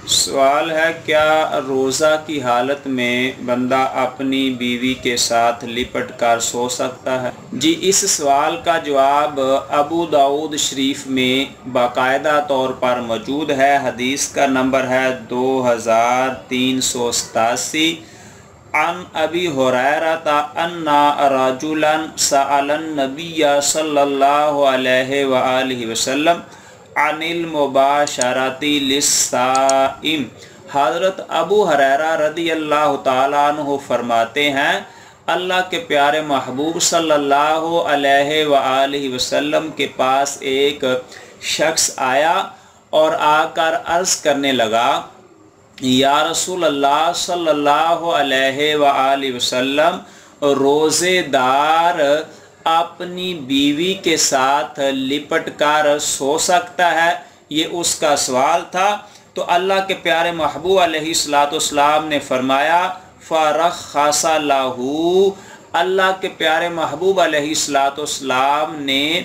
سوال ہے، کیا روزہ کی حالت میں بندہ اپنی بیوی کے ساتھ لپٹ کر سو سکتا ہے؟ جی، اس سوال کا جواب ابو داؤد شریف میں باقاعدہ طور پر موجود ہے۔ حدیث کا نمبر ہے 2387۔ عن ابی ہریرہ ان رجلا سأل النبی صلی اللہ علیہ وآلہ وسلم عن المباشرۃ للصائم۔ حضرت ابو ہریرہ رضی اللہ تعالیٰ عنہ فرماتے ہیں، اللہ کے پیارے محبوب صلی اللہ علیہ وآلہ وسلم کے پاس ایک شخص آیا اور آ کر عرض کرنے لگا، یا رسول اللہ صلی اللہ علیہ وآلہ وسلم، روزے دار اپنی بیوی کے ساتھ لپٹ کر سو سکتا ہے؟ یہ اس کا سوال تھا۔ تو اللہ کے پیارے محبوب علیہ السلام نے فرمایا، فرخص لہ، اللہ کے پیارے محبوب علیہ السلام نے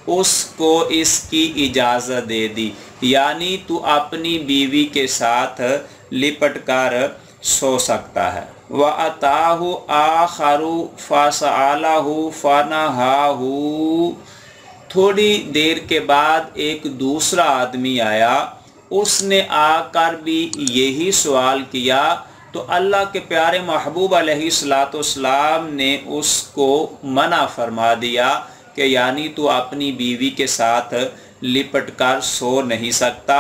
اس کو اس کی اجازت دے دی، یعنی تو اپنی بیوی کے ساتھ لپٹ کر سو سکتا ہے۔ وَأَتَاهُ آخَرُ فَسَأَلَهُ فَنَهَاهُ، تھوڑی دیر کے بعد ایک دوسرا آدمی آیا، اس نے آ کر بھی یہی سوال کیا، تو اللہ کے پیارے محبوب علیہ السلام نے اس کو منع فرما دیا کہ یعنی تو اپنی بیوی کے ساتھ لپٹ کر سو نہیں سکتا۔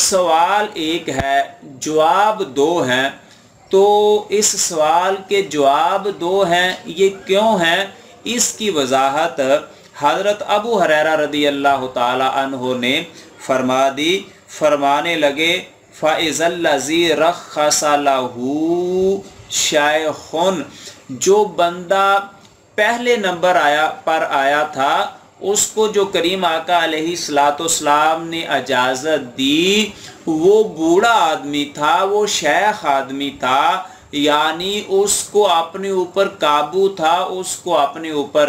سوال ایک ہے، جواب دو ہیں، تو اس سوال کے جواب دو ہیں، یہ کیوں ہیں؟ اس کی وضاحت حضرت ابو ہریرہ رضی اللہ تعالی عنہ نے فرما دی۔ فرمانے لگے، فَإِذَا الَّذِي رَخَّصَ لَهُ شَيْخٌ، جو بندہ پہلے نمبر پر آیا تھا، اس کو جو کریم آقا علیہ السلام نے اجازت دی، وہ بوڑھا آدمی تھا، وہ شیخ آدمی تھا، یعنی اس کو اپنے اوپر قابو تھا، اس کو اپنے اوپر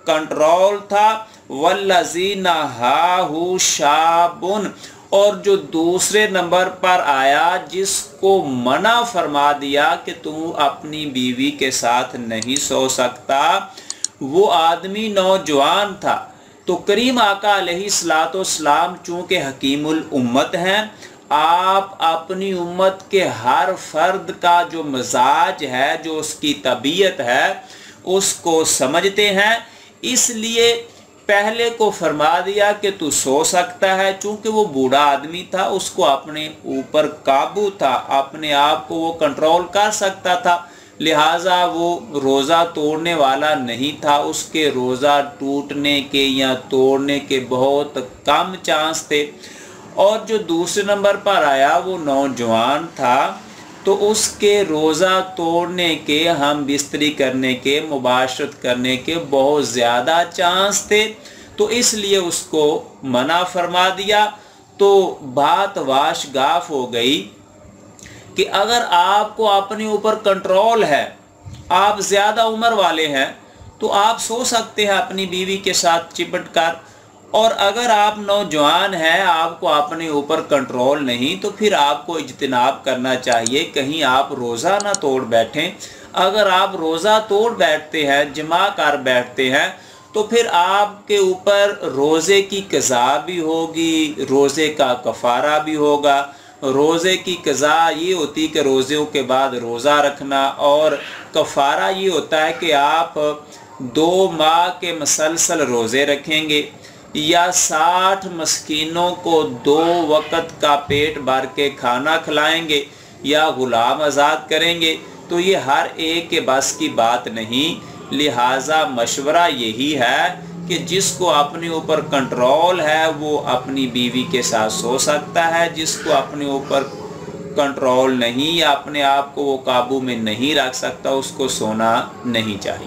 کنٹرول تھا۔ وَالَّذِي نَهَاهُ شَابٌ، اور جو دوسرے نمبر پر آیا، جس کو منع فرما دیا کہ تم اپنی بیوی کے ساتھ نہیں سو سکتا، وہ آدمی نوجوان تھا۔ تو کریم آقا علیہ السلام چونکہ حکیم الامت ہیں، آپ اپنی امت کے ہر فرد کا جو مزاج ہے، جو اس کی طبیعت ہے، اس کو سمجھتے ہیں، اس لیے پہلے کو فرما دیا کہ تو سو سکتا ہے۔ چونکہ وہ بوڑھا آدمی تھا، اس کو اپنے اوپر قابو تھا، اپنے آپ کو وہ کنٹرول کر سکتا تھا، لہٰذا وہ روزہ توڑنے والا نہیں تھا، اس کے روزہ ٹوٹنے کے یا توڑنے کے بہت کم چانس تھے۔ اور جو دوسرے نمبر پر آیا، وہ نوجوان تھا، تو اس کے روزہ توڑنے کے، ہم بستری کرنے کے، مباشرت کرنے کے بہت زیادہ چانس تھے، تو اس لیے اس کو منع فرما دیا۔ تو بات واش گاف ہو گئی کہ اگر آپ کو اپنے اوپر کنٹرول ہے، آپ زیادہ عمر والے ہیں، تو آپ سو سکتے ہیں اپنی بیوی کے ساتھ چپٹ کر، اور اگر آپ نوجوان ہیں، آپ کو اپنے اوپر کنٹرول نہیں، تو پھر آپ کو اجتناب کرنا چاہیے، کہیں آپ روزہ نہ توڑ بیٹھیں۔ اگر آپ روزہ توڑ بیٹھتے ہیں، جمع کر بیٹھتے ہیں، تو پھر آپ کے اوپر روزے کی قضا بھی ہوگی، روزے کا کفارہ بھی ہوگا۔ روزے کی قضا یہ ہوتی کہ روزوں کے بعد روزہ رکھنا، اور کفارہ یہ ہوتا ہے کہ آپ 2 ماہ کے مسلسل روزے رکھیں گے، یا 60 مسکینوں کو 2 وقت کا پیٹ بھر کے کھانا کھلائیں گے، یا غلام آزاد کریں گے۔ تو یہ ہر ایک کے بس کی بات نہیں، لہٰذا مشورہ یہی ہے کہ جس کو اپنے اوپر کنٹرول ہے، وہ اپنی بیوی کے ساتھ سو سکتا ہے، جس کو اپنے اوپر کنٹرول نہیں، یا اپنے آپ کو وہ قابو میں نہیں رکھ سکتا، اس کو سونا نہیں چاہیے۔